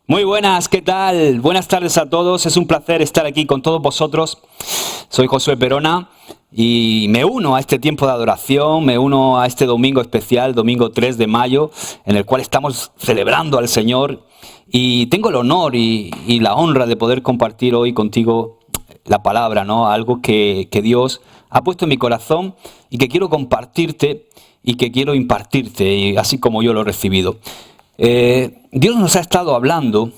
Muy buenas, ¿qué tal? Buenas tardes a todos, es un placer estar aquí con todos vosotros. Soy Josué Perona y me uno a este tiempo de adoración, me uno a este domingo especial, domingo 3 de mayo, en el cual estamos celebrando al Señor. Y tengo el honor y la honra de poder compartir hoy contigo la palabra, ¿no? Algo que Dios ha puesto en mi corazón y que quiero compartirte y que quiero impartirte, y así como yo lo he recibido. Dios nos ha estado hablando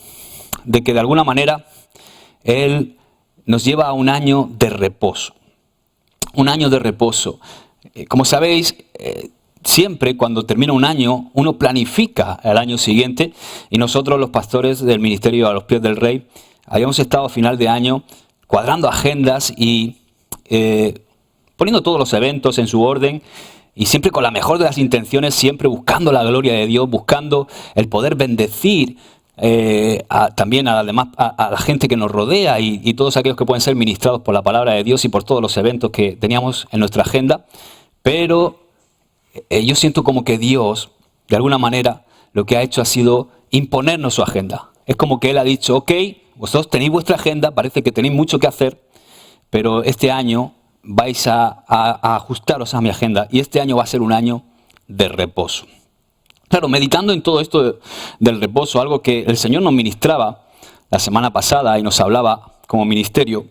de que de alguna manera Él nos lleva a un año de reposo. Un año de reposo. Como sabéis, siempre cuando termina un año, uno planifica el año siguiente, y nosotros los pastores del Ministerio a los Pies del Rey habíamos estado a final de año cuadrando agendas y poniendo todos los eventos en su orden. Y siempre con la mejor de las intenciones, siempre buscando la gloria de Dios, buscando el poder bendecir también a la gente que nos rodea y todos aquellos que pueden ser ministrados por la palabra de Dios y por todos los eventos que teníamos en nuestra agenda. Pero yo siento como que Dios, de alguna manera, lo que ha hecho ha sido imponernos su agenda. Es como que Él ha dicho, ok, vosotros tenéis vuestra agenda, parece que tenéis mucho que hacer, pero este año vais a ajustaros a mi agenda y este año va a ser un año de reposo. Claro, meditando en todo esto del reposo, algo que el Señor nos ministraba la semana pasada y nos hablaba como ministerio,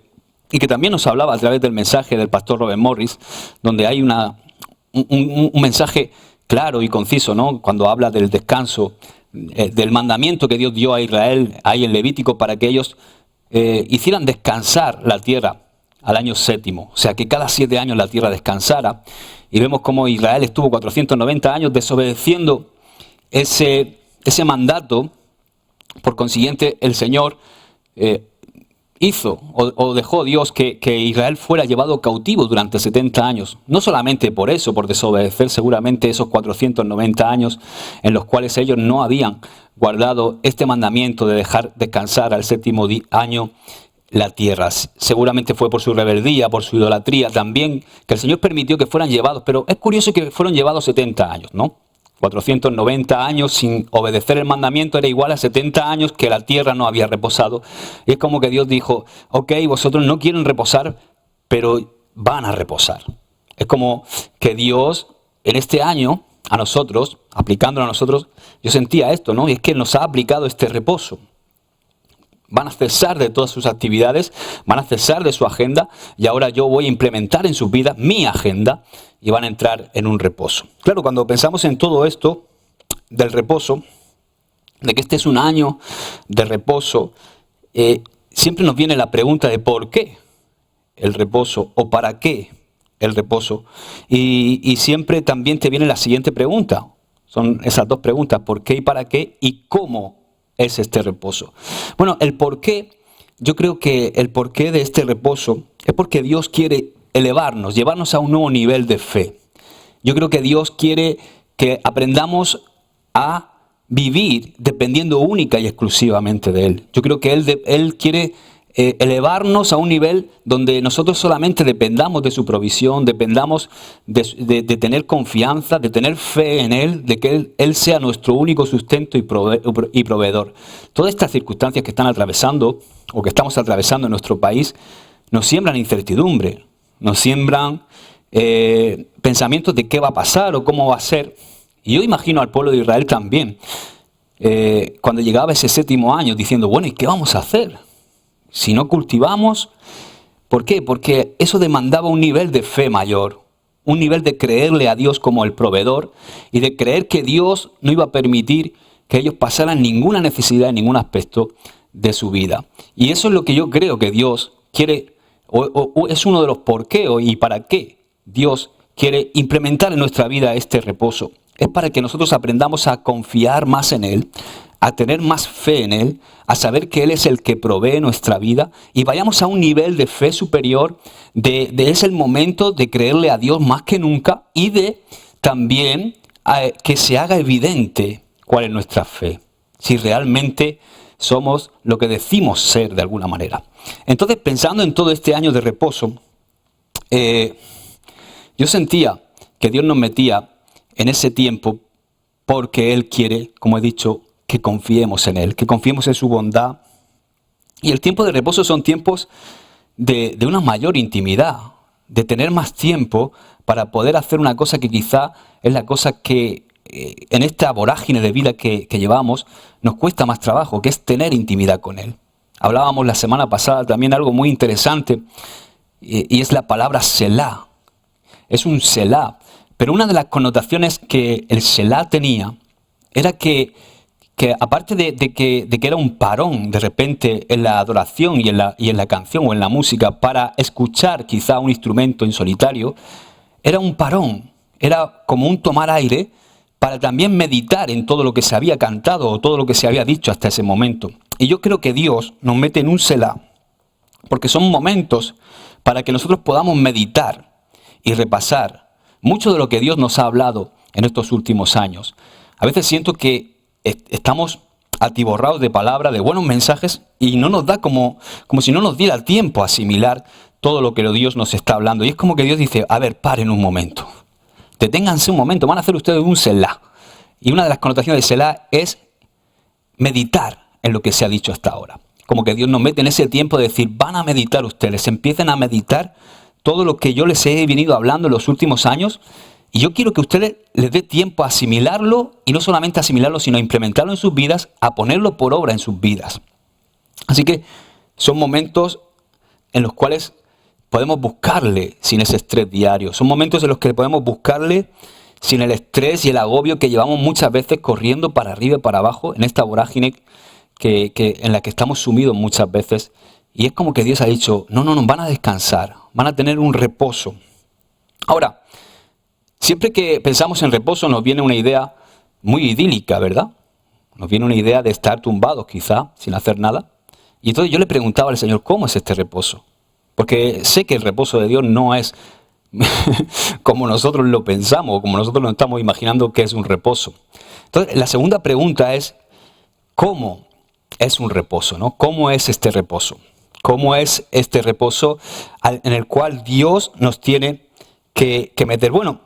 y que también nos hablaba a través del mensaje del pastor Robert Morris, donde hay un mensaje claro y conciso, ¿no? Cuando habla del descanso, del mandamiento que Dios dio a Israel ahí en Levítico para que ellos hicieran descansar la tierra al año séptimo, o sea que cada 7 años la tierra descansara, y vemos cómo Israel estuvo 490 años desobedeciendo ese mandato. Por consiguiente, el Señor hizo o dejó Dios que Israel fuera llevado cautivo durante 70 años, no solamente por eso, por desobedecer seguramente esos 490 años en los cuales ellos no habían guardado este mandamiento de dejar descansar al séptimo año la tierra. Seguramente fue por su rebeldía, por su idolatría también, que el Señor permitió que fueran llevados, pero es curioso que fueron llevados 70 años, ¿no? 490 años sin obedecer el mandamiento era igual a 70 años que la tierra no había reposado. Y es como que Dios dijo, ok, vosotros no quieren reposar, pero van a reposar. Es como que Dios en este año, a nosotros, aplicándolo a nosotros, yo sentía esto, ¿no? Y es que Él nos ha aplicado este reposo. Van a cesar de todas sus actividades, van a cesar de su agenda, y ahora yo voy a implementar en sus vidas mi agenda y van a entrar en un reposo. Claro, cuando pensamos en todo esto del reposo, de que este es un año de reposo, siempre nos viene la pregunta de por qué el reposo o para qué el reposo. Y siempre también te viene la siguiente pregunta. Son esas dos preguntas, ¿por qué y para qué? Y cómo es este reposo. Bueno, el porqué, yo creo que el porqué de este reposo es porque Dios quiere elevarnos, llevarnos a un nuevo nivel de fe. Yo creo que Dios quiere que aprendamos a vivir dependiendo única y exclusivamente de Él. Yo creo que Él quiere elevarnos a un nivel donde nosotros solamente dependamos de su provisión, dependamos de tener confianza, de tener fe en Él, de que Él sea nuestro único sustento y proveedor. Todas estas circunstancias que están atravesando o que estamos atravesando en nuestro país nos siembran incertidumbre, nos siembran pensamientos de qué va a pasar o cómo va a ser. Y yo imagino al pueblo de Israel también, cuando llegaba ese séptimo año, diciendo, bueno, ¿y qué vamos a hacer? Si no cultivamos, ¿por qué? Porque eso demandaba un nivel de fe mayor, un nivel de creerle a Dios como el proveedor y de creer que Dios no iba a permitir que ellos pasaran ninguna necesidad en ningún aspecto de su vida. Y eso es lo que yo creo que Dios quiere, o es uno de los por qué y para qué Dios quiere implementar en nuestra vida este reposo. Es para que nosotros aprendamos a confiar más en Él, a tener más fe en Él, a saber que Él es el que provee nuestra vida y vayamos a un nivel de fe superior, es el momento de creerle a Dios más que nunca y de también que se haga evidente cuál es nuestra fe, si realmente somos lo que decimos ser de alguna manera. Entonces, pensando en todo este año de reposo, yo sentía que Dios nos metía en ese tiempo porque Él quiere, como he dicho, que confiemos en Él, que confiemos en su bondad. Y el tiempo de reposo son tiempos de una mayor intimidad, de tener más tiempo para poder hacer una cosa que quizá es la cosa que en esta vorágine de vida que llevamos nos cuesta más trabajo, que es tener intimidad con Él. Hablábamos la semana pasada también algo muy interesante y es la palabra Selah. Es un Selah, pero una de las connotaciones que el Selah tenía era que aparte de que era un parón de repente en la adoración y en la canción o en la música para escuchar quizá un instrumento en solitario, era un parón, era como un tomar aire para también meditar en todo lo que se había cantado o todo lo que se había dicho hasta ese momento. Y yo creo que Dios nos mete en un Selah, porque son momentos para que nosotros podamos meditar y repasar mucho de lo que Dios nos ha hablado en estos últimos años. A veces siento que estamos atiborrados de palabras, de buenos mensajes, y no nos da como si no nos diera tiempo a asimilar todo lo que Dios nos está hablando. Y es como que Dios dice, a ver, paren un momento, deténganse un momento, van a hacer ustedes un Selah. Y una de las connotaciones de Selah es meditar en lo que se ha dicho hasta ahora. Como que Dios nos mete en ese tiempo de decir, van a meditar ustedes, empiecen a meditar todo lo que yo les he venido hablando en los últimos años, y yo quiero que ustedes les dé tiempo a asimilarlo, y no solamente asimilarlo, sino a implementarlo en sus vidas, a ponerlo por obra en sus vidas. Así que son momentos en los cuales podemos buscarle sin ese estrés diario. Son momentos en los que podemos buscarle sin el estrés y el agobio que llevamos muchas veces corriendo para arriba y para abajo en esta vorágine en la que estamos sumidos muchas veces. Y es como que Dios ha dicho, no, van a descansar, van a tener un reposo. Ahora, siempre que pensamos en reposo nos viene una idea muy idílica, ¿verdad? Nos viene una idea de estar tumbados quizá, sin hacer nada. Y entonces yo le preguntaba al Señor, ¿cómo es este reposo? Porque sé que el reposo de Dios no es como nosotros lo pensamos, como nosotros nos estamos imaginando que es un reposo. Entonces, la segunda pregunta es, ¿cómo es un reposo, ¿no? ¿Cómo es este reposo? ¿Cómo es este reposo en el cual Dios nos tiene que meter? Bueno,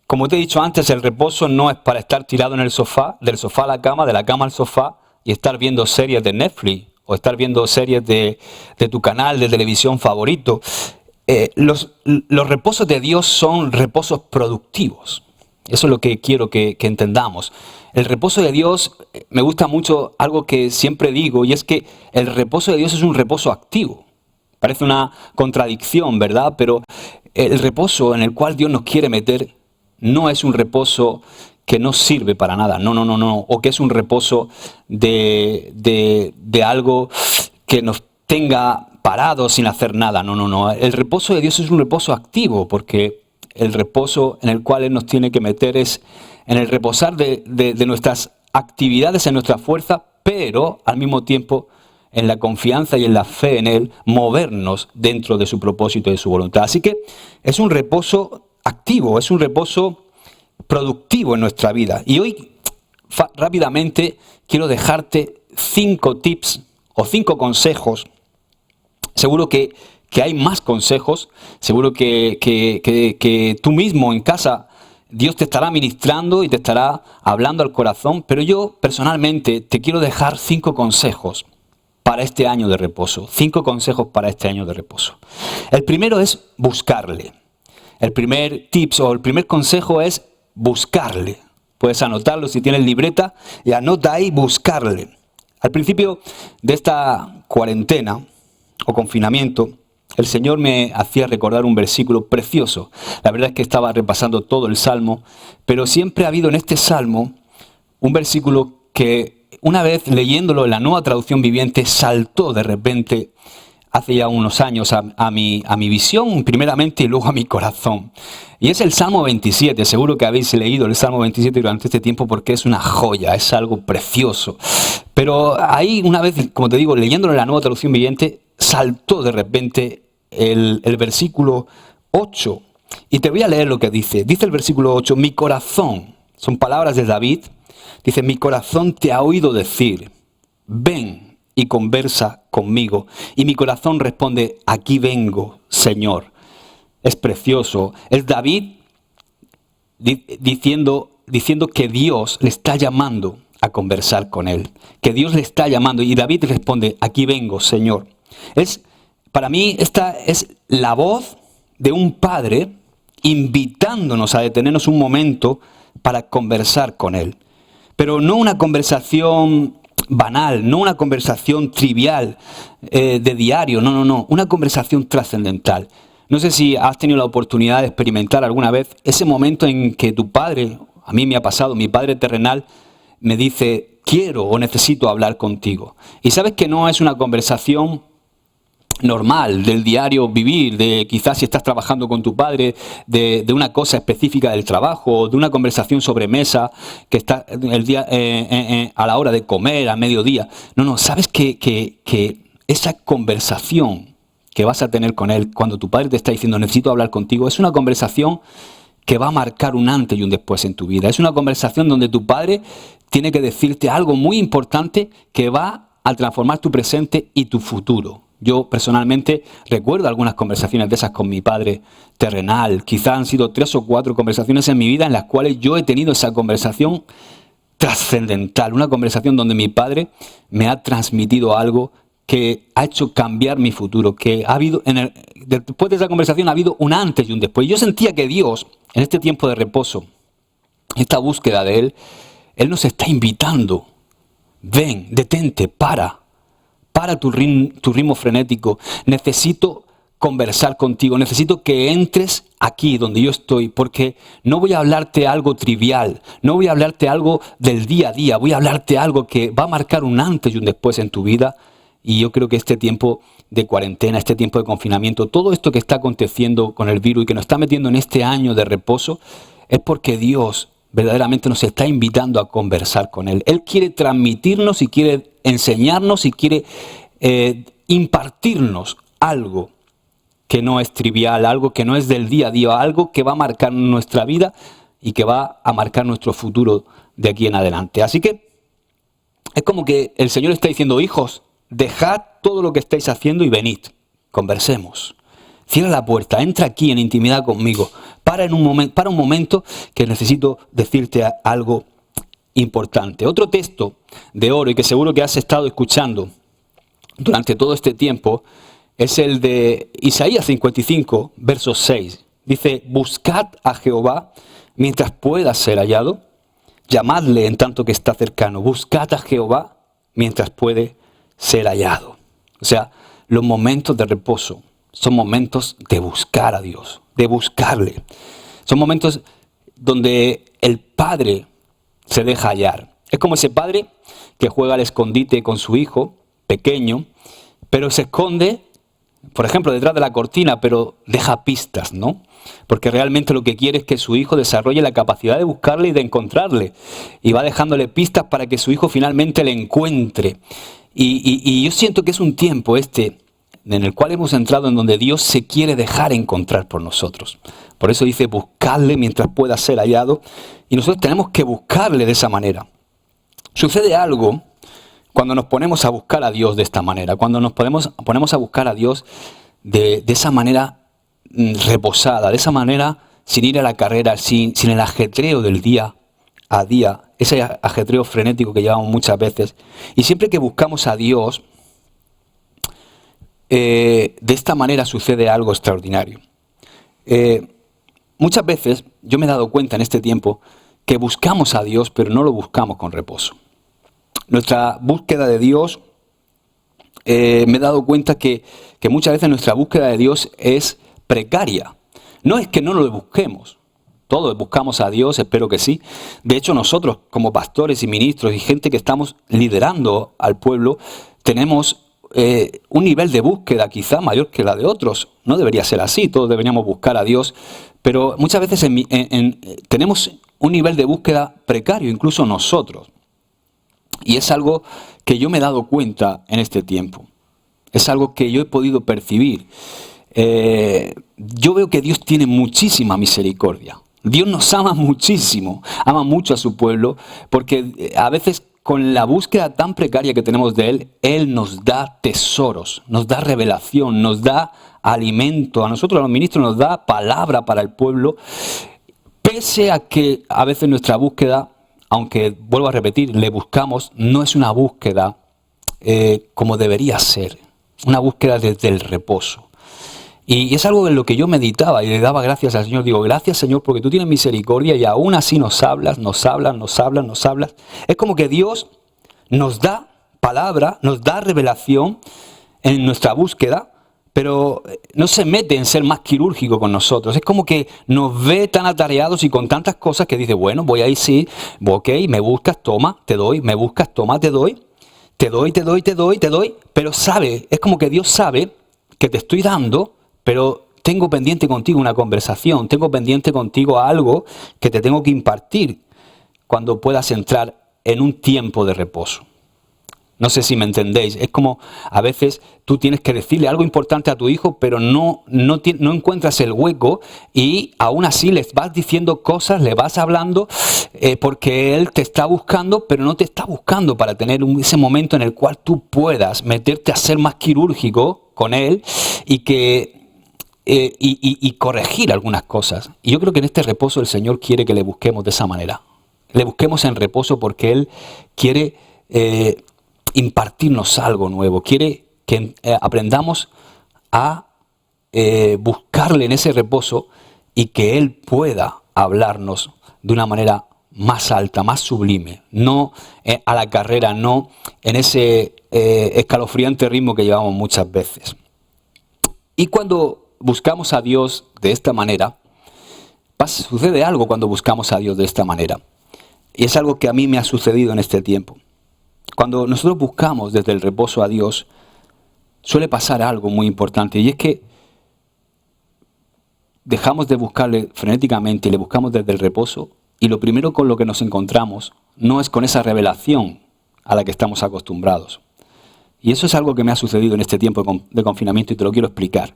como te he dicho antes, el reposo no es para estar tirado en el sofá, del sofá a la cama, de la cama al sofá, y estar viendo series de Netflix, o estar viendo series de tu canal de televisión favorito. Los reposos de Dios son reposos productivos. Eso es lo que quiero que entendamos. El reposo de Dios, me gusta mucho algo que siempre digo, y es que el reposo de Dios es un reposo activo. Parece una contradicción, ¿verdad? Pero el reposo en el cual Dios nos quiere meter no es un reposo que no sirve para nada, no, o que es un reposo de algo que nos tenga parados sin hacer nada, no. El reposo de Dios es un reposo activo, porque el reposo en el cual Él nos tiene que meter es en el reposar de nuestras actividades, en nuestra fuerza, pero al mismo tiempo en la confianza y en la fe en Él, movernos dentro de su propósito y de su voluntad. Así que es un reposo activo, es un reposo productivo en nuestra vida. Y hoy, rápidamente, quiero dejarte 5 tips o 5 consejos. Seguro que hay más consejos, seguro que tú mismo en casa Dios te estará ministrando y te estará hablando al corazón, pero yo personalmente te quiero dejar 5 consejos para este año de reposo. 5 consejos para este año de reposo. El primero es buscarle. El primer tips o el primer consejo es buscarle. Puedes anotarlo si tienes libreta y anota ahí buscarle. Al principio de esta cuarentena o confinamiento, el Señor me hacía recordar un versículo precioso. La verdad es que estaba repasando todo el Salmo, pero siempre ha habido en este Salmo un versículo que una vez leyéndolo en la Nueva Traducción Viviente saltó de repente hace ya unos años a mi visión primeramente y luego a mi corazón. Y es el Salmo 27. Seguro que habéis leído el Salmo 27 durante este tiempo porque es una joya, es algo precioso. Pero ahí una vez, como te digo, leyéndolo en la Nueva Traducción Viviente, saltó de repente el versículo 8. Y te voy a leer lo que dice. Dice el versículo 8, mi corazón, son palabras de David, dice, mi corazón te ha oído decir, ven y conversa conmigo. Y mi corazón responde, aquí vengo, Señor. Es precioso. Es David diciendo que Dios le está llamando a conversar con Él, que Dios le está llamando. Y David responde, aquí vengo, Señor. Para mí esta es la voz de un padre invitándonos a detenernos un momento para conversar con Él. Pero no una conversación banal, no una conversación trivial de diario, no, una conversación trascendental. No sé si has tenido la oportunidad de experimentar alguna vez ese momento en que tu padre, a mí me ha pasado, mi padre terrenal me dice, quiero o necesito hablar contigo. Y sabes que no es una conversación normal del diario vivir, de quizás si estás trabajando con tu padre, de una cosa específica del trabajo, o de una conversación sobre mesa que está el día a la hora de comer, a mediodía. No, sabes que esa conversación que vas a tener con él cuando tu padre te está diciendo necesito hablar contigo, es una conversación que va a marcar un antes y un después en tu vida. Es una conversación donde tu padre tiene que decirte algo muy importante que va a transformar tu presente y tu futuro. Yo personalmente recuerdo algunas conversaciones de esas con mi padre terrenal. Quizás han sido 3 o 4 conversaciones en mi vida en las cuales yo he tenido esa conversación trascendental. Una conversación donde mi padre me ha transmitido algo que ha hecho cambiar mi futuro. Que ha habido después de esa conversación ha habido un antes y un después. Yo sentía que Dios, en este tiempo de reposo, esta búsqueda de Él nos está invitando. Ven, detente, para tu ritmo frenético. Necesito conversar contigo, necesito que entres aquí donde yo estoy, porque no voy a hablarte algo trivial, no voy a hablarte algo del día a día, voy a hablarte algo que va a marcar un antes y un después en tu vida. Y yo creo que este tiempo de cuarentena, este tiempo de confinamiento, todo esto que está aconteciendo con el virus y que nos está metiendo en este año de reposo, es porque Dios verdaderamente nos está invitando a conversar con Él. Él quiere transmitirnos y quiere enseñarnos y quiere impartirnos algo que no es trivial, algo que no es del día a día, algo que va a marcar nuestra vida y que va a marcar nuestro futuro de aquí en adelante. Así que es como que el Señor está diciendo, hijos, dejad todo lo que estáis haciendo y venid, conversemos. Cierra la puerta, entra aquí en intimidad conmigo. Para un momento que necesito decirte algo importante. Otro texto de oro y que seguro que has estado escuchando durante todo este tiempo es el de Isaías 55, verso 6. Dice, buscad a Jehová mientras pueda ser hallado. Llamadle en tanto que está cercano. Buscad a Jehová mientras puede ser hallado. O sea, los momentos de reposo son momentos de buscar a Dios, de buscarle. Son momentos donde el padre se deja hallar. Es como ese padre que juega al escondite con su hijo pequeño, pero se esconde, por ejemplo, detrás de la cortina, pero deja pistas, ¿no? Porque realmente lo que quiere es que su hijo desarrolle la capacidad de buscarle y de encontrarle. Y va dejándole pistas para que su hijo finalmente le encuentre. Y yo siento que es un tiempo en el cual hemos entrado en donde Dios se quiere dejar encontrar por nosotros. Por eso dice, buscadle mientras pueda ser hallado. Y nosotros tenemos que buscarle de esa manera. Sucede algo cuando nos ponemos a buscar a Dios de esta manera. Cuando nos ponemos a buscar a Dios de esa manera reposada, de esa manera sin ir a la carrera, sin el ajetreo del día a día, ese ajetreo frenético que llevamos muchas veces. Y siempre que buscamos a Dios, de esta manera sucede algo extraordinario. Muchas veces yo me he dado cuenta en este tiempo que buscamos a Dios, pero no lo buscamos con reposo. Nuestra búsqueda de Dios, me he dado cuenta que muchas veces nuestra búsqueda de Dios es precaria. No es que no lo busquemos. Todos buscamos a Dios, espero que sí. De hecho, nosotros como pastores y ministros y gente que estamos liderando al pueblo, tenemos un nivel de búsqueda quizá mayor que la de otros. No debería ser así, todos deberíamos buscar a Dios. Pero muchas veces tenemos un nivel de búsqueda precario, incluso nosotros. Y es algo que yo me he dado cuenta en este tiempo. Es algo que yo he podido percibir. Yo veo que Dios tiene muchísima misericordia. Dios nos ama muchísimo, ama mucho a su pueblo, porque a veces con la búsqueda tan precaria que tenemos de Él, Él nos da tesoros, nos da revelación, nos da alimento. A nosotros, a los ministros, nos da palabra para el pueblo, pese a que a veces nuestra búsqueda aunque vuelvo a repetir, le buscamos, no es una búsqueda como debería ser, una búsqueda desde el reposo. Y es algo en lo que yo meditaba y le daba gracias al Señor. Digo, gracias Señor porque tú tienes misericordia y aún así nos hablas. Es como que Dios nos da palabra, nos da revelación en nuestra búsqueda, pero no se mete en ser más quirúrgico con nosotros. Es como que nos ve tan atareados y con tantas cosas que dice, bueno, voy ahí sí, ok, me buscas, toma, te doy, me buscas, toma, te doy, pero sabe, es como que Dios sabe que te estoy dando, pero tengo pendiente contigo una conversación, tengo pendiente contigo algo que te tengo que impartir cuando puedas entrar en un tiempo de reposo. No sé si me entendéis, es como a veces tú tienes que decirle algo importante a tu hijo, pero no encuentras el hueco y aún así les vas diciendo cosas, le vas hablando porque él te está buscando, pero no te está buscando para tener ese momento en el cual tú puedas meterte a ser más quirúrgico con él y corregir algunas cosas. Y yo creo que en este reposo el Señor quiere que le busquemos de esa manera. Le busquemos en reposo porque Él quiere impartirnos algo nuevo. Quiere que aprendamos a buscarle en ese reposo y que Él pueda hablarnos de una manera más alta, más sublime. No a la carrera, no en ese escalofriante ritmo que llevamos muchas veces. Y cuando buscamos a Dios de esta manera, sucede algo cuando buscamos a Dios de esta manera. Y es algo que a mí me ha sucedido en este tiempo. Cuando nosotros buscamos desde el reposo a Dios, suele pasar algo muy importante. Y es que dejamos de buscarle frenéticamente y le buscamos desde el reposo. Y lo primero con lo que nos encontramos no es con esa revelación a la que estamos acostumbrados. Y eso es algo que me ha sucedido en este tiempo de confinamiento y te lo quiero explicar.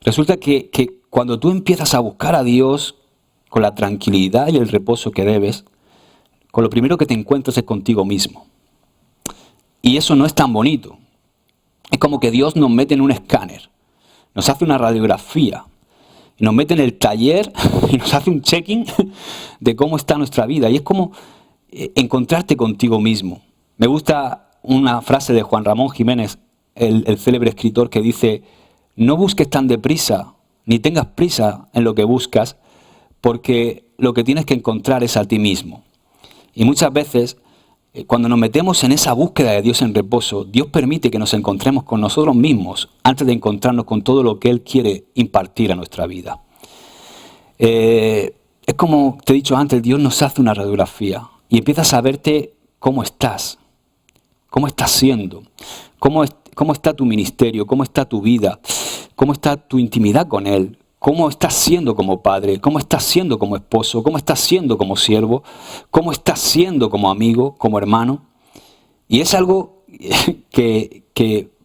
Resulta que cuando tú empiezas a buscar a Dios con la tranquilidad y el reposo que debes, con lo primero que te encuentras es contigo mismo. Y eso no es tan bonito. Es como que Dios nos mete en un escáner, nos hace una radiografía, y nos mete en el taller y nos hace un check-in de cómo está nuestra vida. Y es como encontrarte contigo mismo. Me gusta una frase de Juan Ramón Jiménez, el célebre escritor, que dice: no busques tan deprisa, ni tengas prisa en lo que buscas, porque lo que tienes que encontrar es a ti mismo. Y muchas veces, cuando nos metemos en esa búsqueda de Dios en reposo, Dios permite que nos encontremos con nosotros mismos antes de encontrarnos con todo lo que Él quiere impartir a nuestra vida. Es como te he dicho antes, Dios nos hace una radiografía y empiezas a verte cómo estás siendo, cómo está tu ministerio, cómo está tu vida, cómo está tu intimidad con Él, cómo estás siendo como padre, cómo estás siendo como esposo, cómo estás siendo como siervo, cómo estás siendo como amigo, como hermano. Y es algo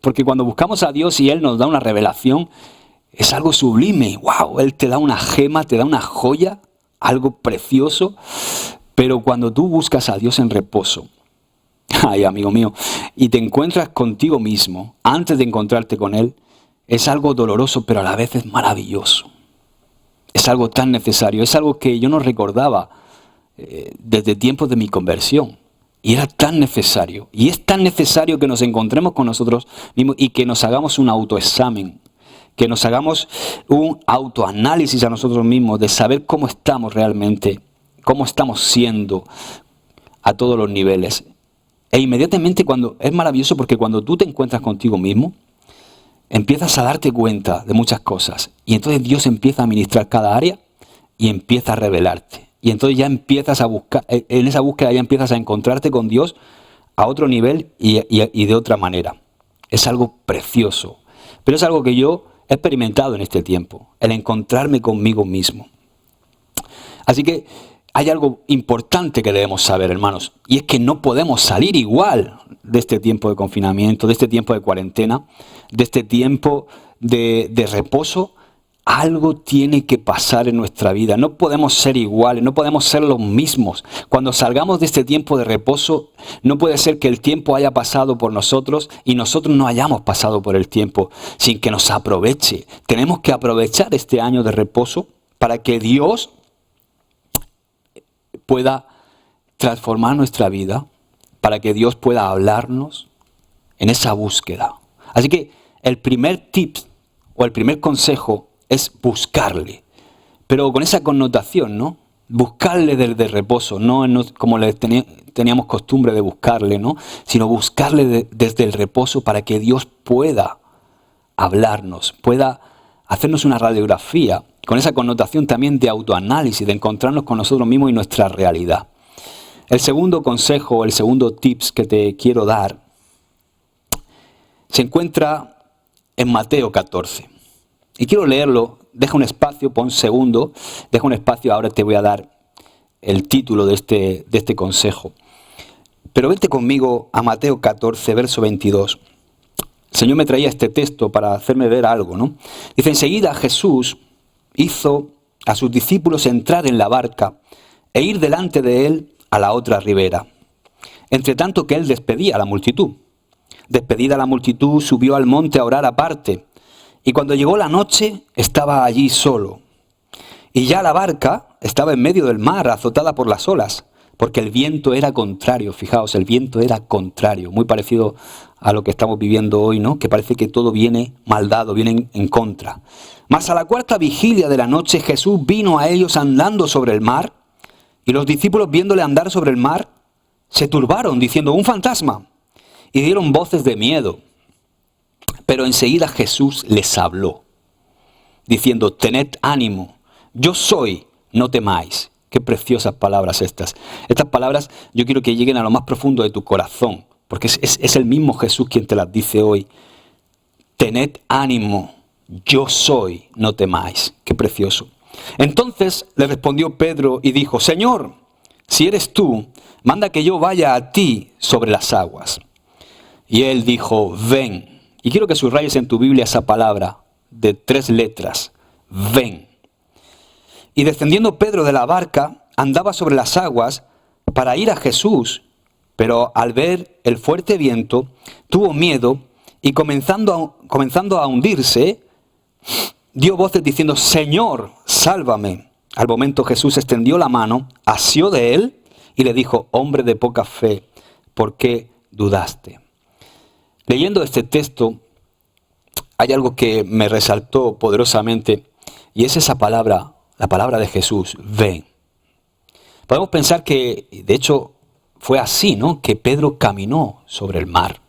porque cuando buscamos a Dios y Él nos da una revelación, es algo sublime. ¡Wow! Él te da una gema, te da una joya, algo precioso. Pero cuando tú buscas a Dios en reposo, ay, amigo mío, y te encuentras contigo mismo antes de encontrarte con Él, es algo doloroso, pero a la vez es maravilloso. Es algo tan necesario, es algo que yo no recordaba desde tiempos de mi conversión. Y era tan necesario. Y es tan necesario que nos encontremos con nosotros mismos y que nos hagamos un autoexamen, que nos hagamos un autoanálisis a nosotros mismos de saber cómo estamos realmente, cómo estamos siendo a todos los niveles. E inmediatamente es maravilloso porque cuando tú te encuentras contigo mismo, empiezas a darte cuenta de muchas cosas. Y entonces Dios empieza a ministrar cada área y empieza a revelarte. Y entonces ya empiezas a buscar, en esa búsqueda ya empiezas a encontrarte con Dios a otro nivel y de otra manera. Es algo precioso. Pero es algo que yo he experimentado en este tiempo, el encontrarme conmigo mismo. Así que hay algo importante que debemos saber, hermanos, y es que no podemos salir igual de este tiempo de confinamiento, de este tiempo de cuarentena, de este tiempo de reposo. Algo tiene que pasar en nuestra vida. No podemos ser iguales, no podemos ser los mismos. Cuando salgamos de este tiempo de reposo, no puede ser que el tiempo haya pasado por nosotros y nosotros no hayamos pasado por el tiempo sin que nos aproveche. Tenemos que aprovechar este año de reposo para que Dios pueda transformar nuestra vida para que Dios pueda hablarnos en esa búsqueda. Así que el primer tip o el primer consejo es buscarle, pero con esa connotación, ¿no? Buscarle desde reposo, no como teníamos costumbre de buscarle, ¿no? Sino buscarle desde el reposo para que Dios pueda hablarnos, pueda hacernos una radiografía, con esa connotación también de autoanálisis, de encontrarnos con nosotros mismos y nuestra realidad. El segundo consejo, el segundo tips que te quiero dar, se encuentra en Mateo 14. Y quiero leerlo, deja un espacio, pon segundo, deja un espacio, ahora te voy a dar el título de este consejo. Pero vete conmigo a Mateo 14, verso 22. El Señor me traía este texto para hacerme ver algo, ¿no? Dice, enseguida Jesús hizo a sus discípulos entrar en la barca e ir delante de él a la otra ribera, entre tanto que él despedía a la multitud. Despedida la multitud, subió al monte a orar aparte, y cuando llegó la noche estaba allí solo. Y ya la barca estaba en medio del mar, azotada por las olas, porque el viento era contrario. Fijaos, el viento era contrario, muy parecido a lo que estamos viviendo hoy, ¿no? Que parece que todo viene mal dado, viene en contra. Mas a la cuarta vigilia de la noche Jesús vino a ellos andando sobre el mar, y los discípulos viéndole andar sobre el mar, se turbaron diciendo, un fantasma, y dieron voces de miedo. Pero enseguida Jesús les habló, diciendo, tened ánimo, yo soy, no temáis. Qué preciosas palabras estas. Estas palabras yo quiero que lleguen a lo más profundo de tu corazón, porque es el mismo Jesús quien te las dice hoy. Tened ánimo, yo soy, no temáis. Qué precioso. Entonces le respondió Pedro y dijo, Señor, si eres tú, manda que yo vaya a ti sobre las aguas. Y él dijo, ven. Y quiero que subrayes en tu Biblia esa palabra de 3 letras, ven. Y descendiendo Pedro de la barca, andaba sobre las aguas para ir a Jesús, pero al ver el fuerte viento, tuvo miedo y comenzando a hundirse, dio voces diciendo, Señor, sálvame. Al momento Jesús extendió la mano, asió de él y le dijo, hombre de poca fe, ¿por qué dudaste? Leyendo este texto, hay algo que me resaltó poderosamente y es esa palabra, la palabra de Jesús, ven. Podemos pensar que, de hecho, fue así, ¿no? Que Pedro caminó sobre el mar.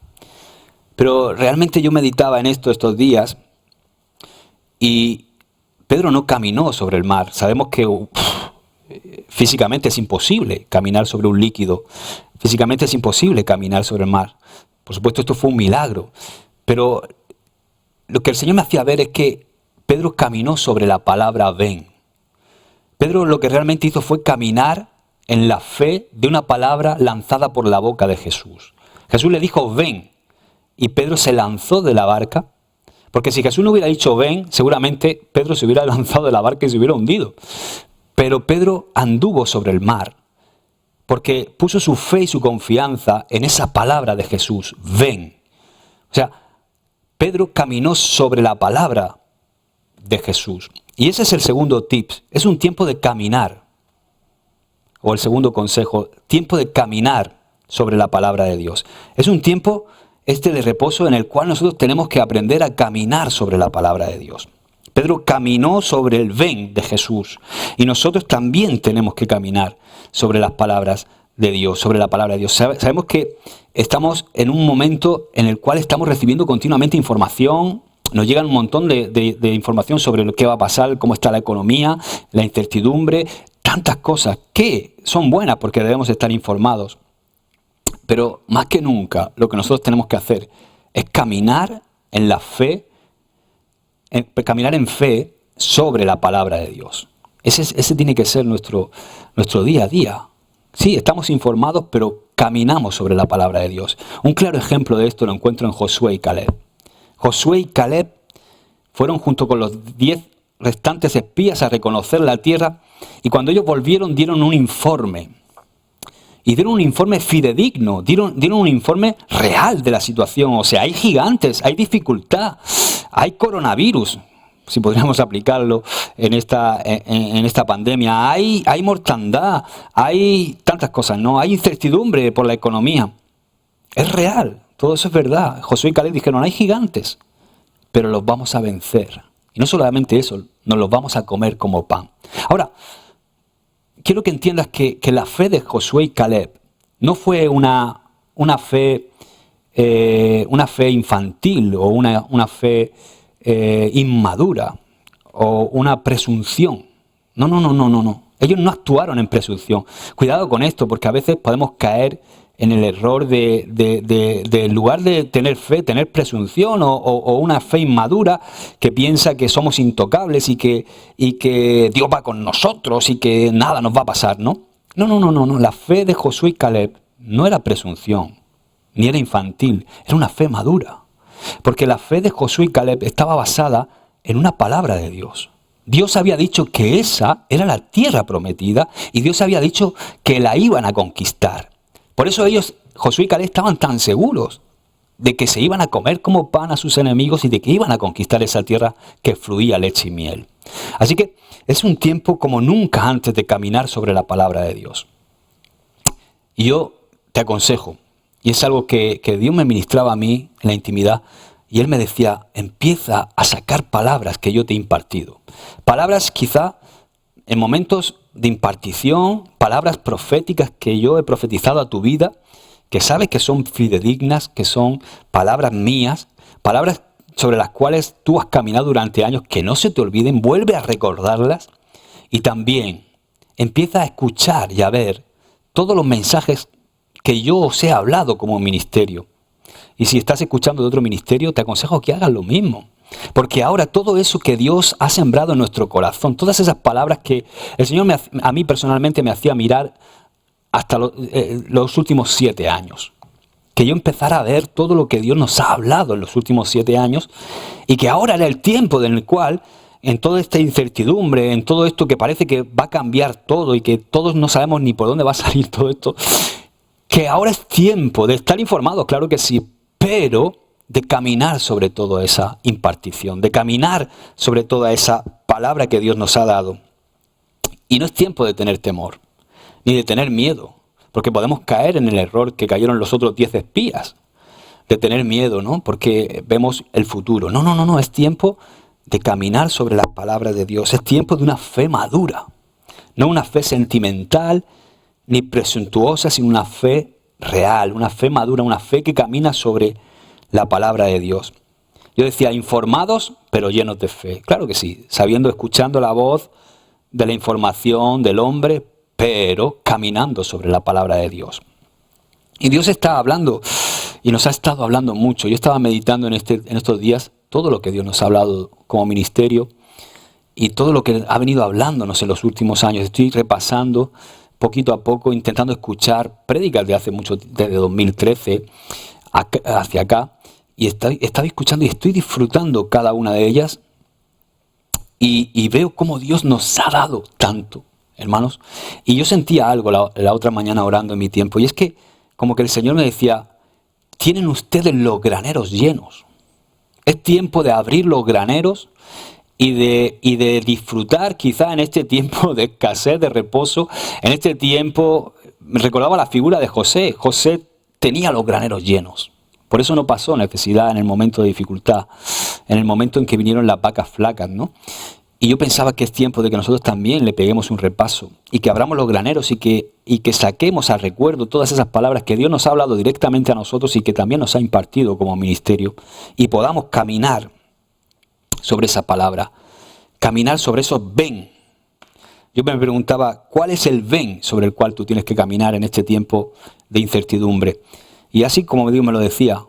Pero realmente yo meditaba en esto estos días y Pedro no caminó sobre el mar. Sabemos que físicamente es imposible caminar sobre un líquido. Físicamente es imposible caminar sobre el mar. Por supuesto, esto fue un milagro. Pero lo que el Señor me hacía ver es que Pedro caminó sobre la palabra ven. Pedro lo que realmente hizo fue caminar en la fe de una palabra lanzada por la boca de Jesús. Jesús le dijo ven y Pedro se lanzó de la barca. Porque si Jesús no hubiera dicho ven, seguramente Pedro se hubiera lanzado de la barca y se hubiera hundido. Pero Pedro anduvo sobre el mar porque puso su fe y su confianza en esa palabra de Jesús, ven. O sea, Pedro caminó sobre la palabra de Jesús. Y ese es el segundo tip, es un tiempo de caminar. O el segundo consejo, tiempo de caminar sobre la palabra de Dios. Es un tiempo de reposo en el cual nosotros tenemos que aprender a caminar sobre la palabra de Dios. Pedro caminó sobre el ven de Jesús y nosotros también tenemos que caminar sobre las palabras de Dios, sobre la palabra de Dios. Sabemos que estamos en un momento en el cual estamos recibiendo continuamente información, nos llegan un montón de información sobre lo que va a pasar, cómo está la economía, la incertidumbre, tantas cosas que son buenas porque debemos estar informados. Pero más que nunca lo que nosotros tenemos que hacer es caminar en la fe, caminar en fe sobre la palabra de Dios. Ese tiene que ser nuestro día a día. Sí, estamos informados, pero caminamos sobre la palabra de Dios. Un claro ejemplo de esto lo encuentro en Josué y Caleb. Josué y Caleb fueron junto con los 10 restantes espías a reconocer la tierra y cuando ellos volvieron dieron un informe. Y dieron un informe fidedigno, dieron un informe real de la situación. O sea, hay gigantes, hay dificultad, hay coronavirus. si podríamos aplicarlo en esta pandemia. Hay mortandad, hay tantas cosas, ¿no? Hay incertidumbre por la economía. Es real, todo eso es verdad. Josué y Caleb dijeron, hay gigantes, pero los vamos a vencer. Y no solamente eso, nos los vamos a comer como pan. Ahora, quiero que entiendas que la fe de Josué y Caleb no fue una fe infantil o una fe inmadura o una presunción. No. Ellos no actuaron en presunción. Cuidado con esto, porque a veces podemos caer en el error de en lugar de tener fe, tener presunción o una fe inmadura que piensa que somos intocables y que Dios va con nosotros y que nada nos va a pasar, ¿no? No. La fe de Josué y Caleb no era presunción, ni era infantil, era una fe madura. Porque la fe de Josué y Caleb estaba basada en una palabra de Dios. Dios había dicho que esa era la tierra prometida y Dios había dicho que la iban a conquistar. Por eso ellos, Josué y Caleb, estaban tan seguros de que se iban a comer como pan a sus enemigos y de que iban a conquistar esa tierra que fluía leche y miel. Así que es un tiempo como nunca antes de caminar sobre la palabra de Dios. Y yo te aconsejo, y es algo que Dios me ministraba a mí en la intimidad, y Él me decía, empieza a sacar palabras que yo te he impartido. Palabras quizá en momentos de impartición, palabras proféticas que yo he profetizado a tu vida, que sabes que son fidedignas, que son palabras mías, palabras sobre las cuales tú has caminado durante años, que no se te olviden, vuelve a recordarlas y también empieza a escuchar y a ver todos los mensajes que yo os he hablado como ministerio. Y si estás escuchando de otro ministerio, te aconsejo que hagas lo mismo. Porque ahora todo eso que Dios ha sembrado en nuestro corazón, todas esas palabras que el Señor a mí personalmente me hacía mirar hasta los últimos 7 años. Que yo empezara a ver todo lo que Dios nos ha hablado en los últimos 7 años y que ahora era el tiempo en el cual, en toda esta incertidumbre, en todo esto que parece que va a cambiar todo y que todos no sabemos ni por dónde va a salir todo esto, que ahora es tiempo de estar informados, claro que sí, pero de caminar sobre toda esa impartición, de caminar sobre toda esa palabra que Dios nos ha dado. Y no es tiempo de tener temor, ni de tener miedo, porque podemos caer en el error que cayeron los otros 10 espías, de tener miedo, ¿no? Porque vemos el futuro. No, es tiempo de caminar sobre las palabras de Dios, es tiempo de una fe madura, no una fe sentimental ni presuntuosa, sino una fe real, una fe madura, una fe que camina sobre la palabra de Dios. Yo decía, informados, pero llenos de fe. Claro que sí, sabiendo, escuchando la voz de la información del hombre, pero caminando sobre la palabra de Dios. Y Dios está hablando, y nos ha estado hablando mucho. Yo estaba meditando en estos días todo lo que Dios nos ha hablado como ministerio y todo lo que ha venido hablándonos en los últimos años. Estoy repasando poquito a poco, intentando escuchar prédicas de hace mucho, desde 2013 hacia acá, y estaba escuchando y estoy disfrutando cada una de ellas y veo cómo Dios nos ha dado tanto, hermanos. Y yo sentía algo la otra mañana orando en mi tiempo, y es que como que el Señor me decía, tienen ustedes los graneros llenos. Es tiempo de abrir los graneros y de disfrutar quizá en este tiempo de escasez, de reposo, en este tiempo. Me recordaba la figura de José. José tenía los graneros llenos. Por eso no pasó necesidad en el momento de dificultad, en el momento en que vinieron las vacas flacas, ¿no? Y yo pensaba que es tiempo de que nosotros también le peguemos un repaso y que abramos los graneros y que saquemos al recuerdo todas esas palabras que Dios nos ha hablado directamente a nosotros y que también nos ha impartido como ministerio, y podamos caminar sobre esa palabra, caminar sobre esos ven. Yo me preguntaba, ¿cuál es el ven sobre el cual tú tienes que caminar en este tiempo de incertidumbre? Y así como Dios me lo decía,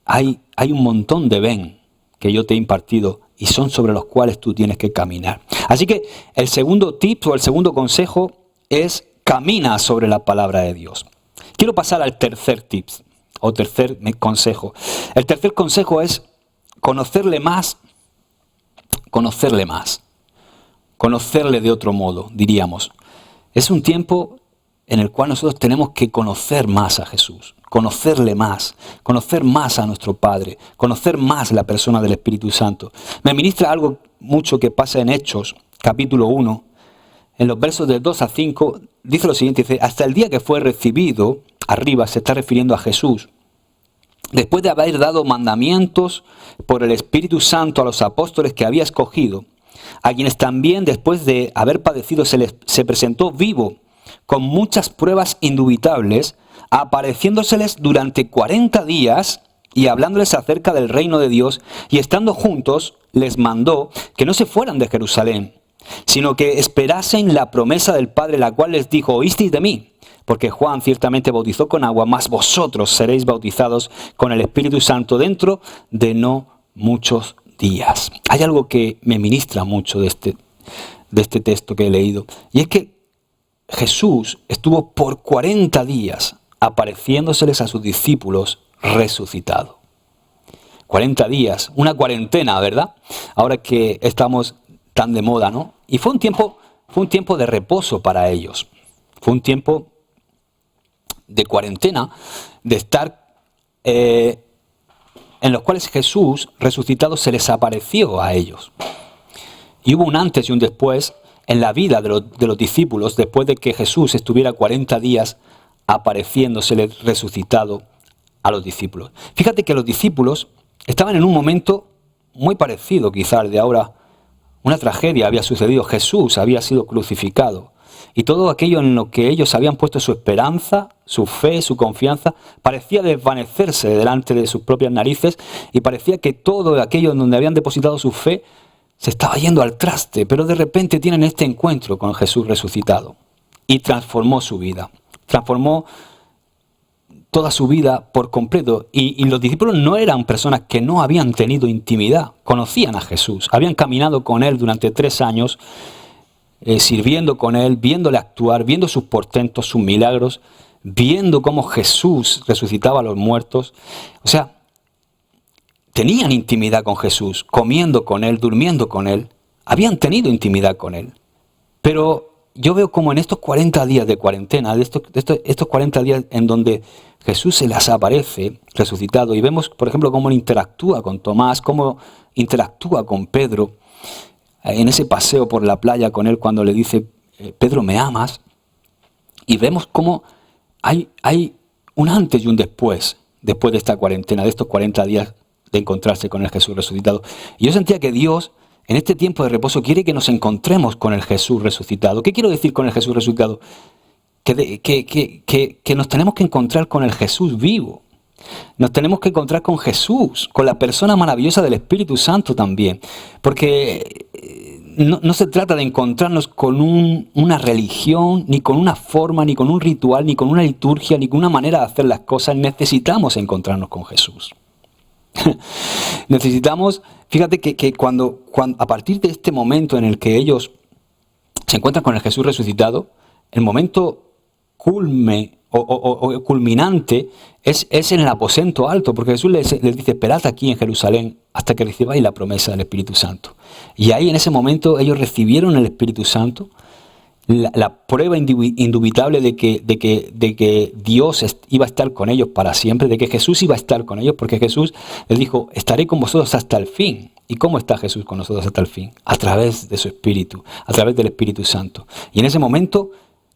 hay un montón de ven que yo te he impartido y son sobre los cuales tú tienes que caminar. Así que el segundo tip o el segundo consejo es camina sobre la palabra de Dios. Quiero pasar al tercer tip o tercer consejo. El tercer consejo es conocerle más, conocerle de otro modo, diríamos. Es un tiempo en el cual nosotros tenemos que conocer más a Jesús, conocerle más, conocer más a nuestro Padre, conocer más la persona del Espíritu Santo. Me ministra algo mucho que pasa en Hechos, capítulo 1, en los versos del 2 a 5, dice lo siguiente, dice, hasta el día que fue recibido, arriba se está refiriendo a Jesús, después de haber dado mandamientos por el Espíritu Santo a los apóstoles que había escogido, a quienes también después de haber padecido se presentó vivo, con muchas pruebas indubitables, apareciéndoseles durante 40 días y hablándoles acerca del reino de Dios, y estando juntos les mandó que no se fueran de Jerusalén, sino que esperasen la promesa del Padre, la cual les dijo, oísteis de mí, porque Juan ciertamente bautizó con agua, mas vosotros seréis bautizados con el Espíritu Santo dentro de no muchos días. Hay algo que me ministra mucho de este texto que he leído, y es que Jesús estuvo por 40 días apareciéndoseles a sus discípulos resucitado. 40 días, una cuarentena, ¿verdad? Ahora que estamos tan de moda, ¿no? Y fue un tiempo de reposo para ellos. Fue un tiempo de cuarentena, de estar en los cuales Jesús resucitado se les apareció a ellos. Y hubo un antes y un después en la vida de los discípulos después de que Jesús estuviera 40 días apareciéndosele resucitado a los discípulos. Fíjate que los discípulos estaban en un momento muy parecido quizás al de ahora. Una tragedia había sucedido, Jesús había sido crucificado y todo aquello en lo que ellos habían puesto su esperanza, su fe, su confianza, parecía desvanecerse delante de sus propias narices y parecía que todo aquello en donde habían depositado su fe se estaba yendo al traste, pero de repente tienen este encuentro con Jesús resucitado y transformó su vida, transformó toda su vida por completo. Y los discípulos no eran personas que no habían tenido intimidad, conocían a Jesús, habían caminado con Él durante 3 años, sirviendo con Él, viéndole actuar, viendo sus portentos, sus milagros, viendo cómo Jesús resucitaba a los muertos. O sea, tenían intimidad con Jesús, comiendo con Él, durmiendo con Él. Habían tenido intimidad con Él. Pero yo veo como en estos 40 días de cuarentena, estos 40 días en donde Jesús se les aparece resucitado, y vemos, por ejemplo, cómo Él interactúa con Tomás, cómo interactúa con Pedro, en ese paseo por la playa con Él cuando le dice, Pedro, ¿me amas? Y vemos cómo hay un antes y un después de esta cuarentena, de estos 40 días de encontrarse con el Jesús resucitado. Y yo sentía que Dios, en este tiempo de reposo, quiere que nos encontremos con el Jesús resucitado. ¿Qué quiero decir con el Jesús resucitado? Que nos tenemos que encontrar con el Jesús vivo. Nos tenemos que encontrar con Jesús, con la persona maravillosa del Espíritu Santo también. Porque no se trata de encontrarnos con una religión, ni con una forma, ni con un ritual, ni con una liturgia, ni con una manera de hacer las cosas. Necesitamos encontrarnos con Jesús. Necesitamos, fíjate que cuando a partir de este momento en el que ellos se encuentran con el Jesús resucitado, el momento culminante es en el aposento alto, porque Jesús les dice, esperad aquí en Jerusalén hasta que recibáis la promesa del Espíritu Santo. Y ahí en ese momento ellos recibieron el Espíritu Santo, la prueba indubitable de que Dios iba a estar con ellos para siempre, de que Jesús iba a estar con ellos, porque Jesús les dijo, estaré con vosotros hasta el fin. ¿Y cómo está Jesús con nosotros hasta el fin? A través de su Espíritu, a través del Espíritu Santo. Y en ese momento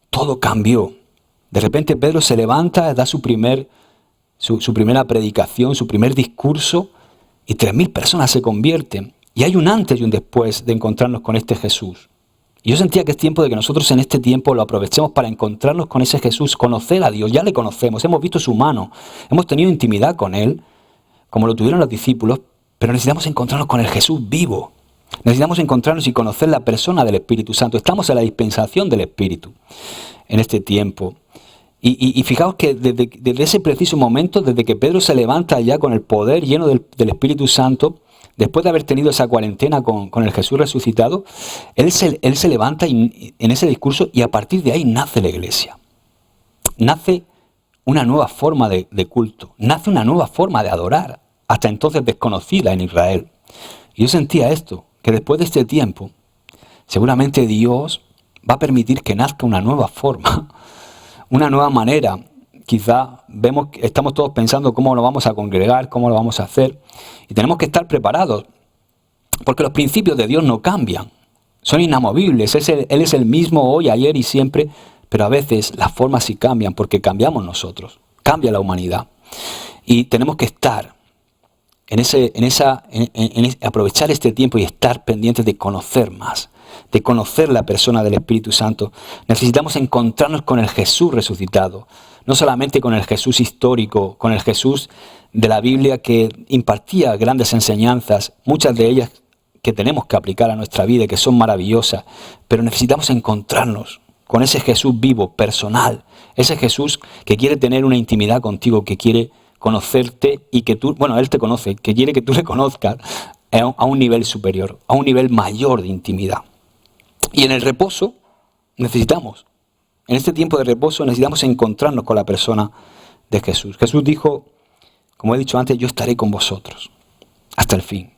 todo cambió. De repente Pedro se levanta, da su primera predicación, su primer discurso, y 3.000 personas se convierten. Y hay un antes y un después de encontrarnos con este Jesús. Y yo sentía que es tiempo de que nosotros en este tiempo lo aprovechemos para encontrarnos con ese Jesús, conocer a Dios. Ya le conocemos, hemos visto su mano, hemos tenido intimidad con Él, como lo tuvieron los discípulos, pero necesitamos encontrarnos con el Jesús vivo. Necesitamos encontrarnos y conocer la persona del Espíritu Santo. Estamos en la dispensación del Espíritu en este tiempo. Y fijaos que desde ese preciso momento, desde que Pedro se levanta ya con el poder lleno del Espíritu Santo, después de haber tenido esa cuarentena con el Jesús resucitado, él se levanta en ese discurso, y a partir de ahí nace la iglesia. Nace una nueva forma de culto, nace una nueva forma de adorar, hasta entonces desconocida en Israel. Y yo sentía esto, que después de este tiempo, seguramente Dios va a permitir que nazca una nueva forma una nueva manera. Quizá vemos que estamos todos pensando cómo lo vamos a congregar, cómo lo vamos a hacer. Y tenemos que estar preparados, porque los principios de Dios no cambian. Son inamovibles. Él es el mismo hoy, ayer y siempre, pero a veces las formas sí cambian, porque cambiamos nosotros, cambia la humanidad. Y tenemos que estar aprovechar este tiempo y estar pendientes de conocer más, de conocer la persona del Espíritu Santo. Necesitamos encontrarnos con el Jesús resucitado, no solamente con el Jesús histórico, con el Jesús de la Biblia que impartía grandes enseñanzas, muchas de ellas que tenemos que aplicar a nuestra vida y que son maravillosas, pero necesitamos encontrarnos con ese Jesús vivo, personal, ese Jesús que quiere tener una intimidad contigo, que quiere conocerte y que tú, Él te conoce, que quiere que tú le conozcas a un nivel superior, a un nivel mayor de intimidad. Y en el reposo en este tiempo de reposo necesitamos encontrarnos con la persona de Jesús. Jesús dijo, como he dicho antes, yo estaré con vosotros hasta el fin.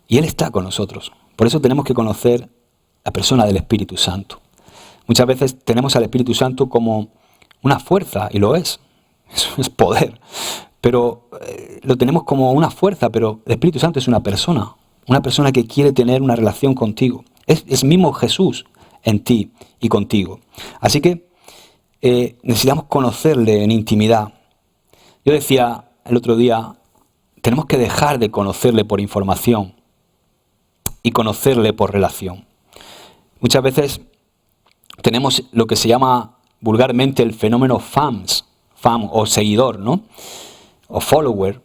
Y Él está con nosotros. Por eso tenemos que conocer la persona del Espíritu Santo. Muchas veces tenemos al Espíritu Santo como una fuerza, y lo es. Eso es poder. Pero lo tenemos como una fuerza, pero el Espíritu Santo es una persona que quiere tener una relación contigo. Es mismo Jesús en ti y contigo. Así que necesitamos conocerle en intimidad. Yo decía el otro día, tenemos que dejar de conocerle por información y conocerle por relación. Muchas veces tenemos lo que se llama vulgarmente el fenómeno fan o seguidor, ¿no? O follower,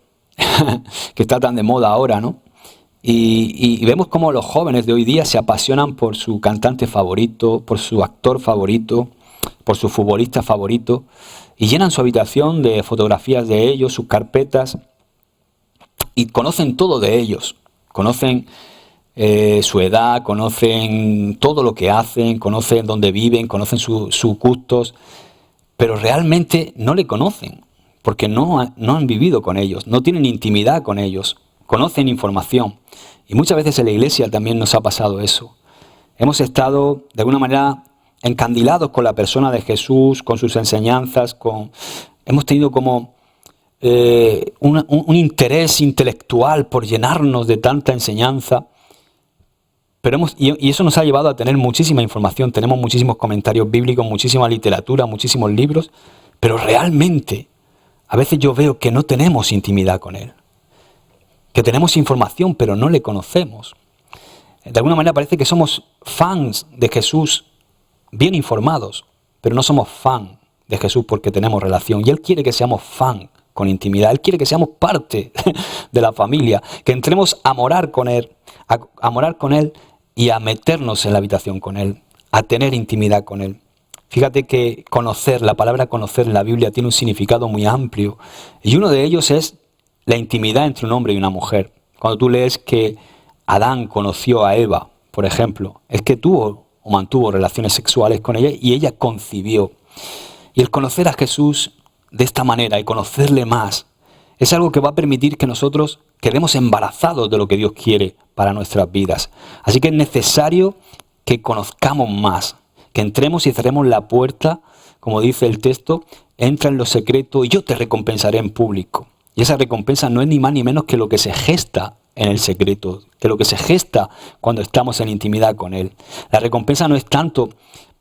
que está tan de moda ahora, ¿no? Y vemos cómo los jóvenes de hoy día se apasionan por su cantante favorito, por su actor favorito, por su futbolista favorito, y llenan su habitación de fotografías de ellos, sus carpetas, y conocen todo de ellos. Conocen su edad, conocen todo lo que hacen, conocen dónde viven, conocen sus gustos, pero realmente no le conocen, porque no han vivido con ellos, no tienen intimidad con ellos, conocen información. Y muchas veces en la iglesia también nos ha pasado eso. Hemos estado de alguna manera encandilados con la persona de Jesús, con sus enseñanzas, hemos tenido como un interés intelectual por llenarnos de tanta enseñanza. Y eso nos ha llevado a tener muchísima información, tenemos muchísimos comentarios bíblicos, muchísima literatura, muchísimos libros, pero realmente a veces yo veo que no tenemos intimidad con Él, que tenemos información pero no le conocemos. De alguna manera parece que somos fans de Jesús bien informados, pero no somos fan de Jesús porque tenemos relación. Y Él quiere que seamos fan con intimidad, Él quiere que seamos parte de la familia, que entremos a morar con Él, y a meternos en la habitación con Él, a tener intimidad con Él. Fíjate que la palabra conocer en la Biblia tiene un significado muy amplio. Y uno de ellos es la intimidad entre un hombre y una mujer. Cuando tú lees que Adán conoció a Eva, por ejemplo, es que tuvo o mantuvo relaciones sexuales con ella y ella concibió. Y el conocer a Jesús de esta manera y conocerle más es algo que va a permitir que nosotros quedemos embarazados de lo que Dios quiere para nuestras vidas. Así que es necesario que conozcamos más, que entremos y cerremos la puerta, como dice el texto, entra en lo secreto y yo te recompensaré en público. Y esa recompensa no es ni más ni menos que lo que se gesta en el secreto, que lo que se gesta cuando estamos en intimidad con Él. La recompensa no es tanto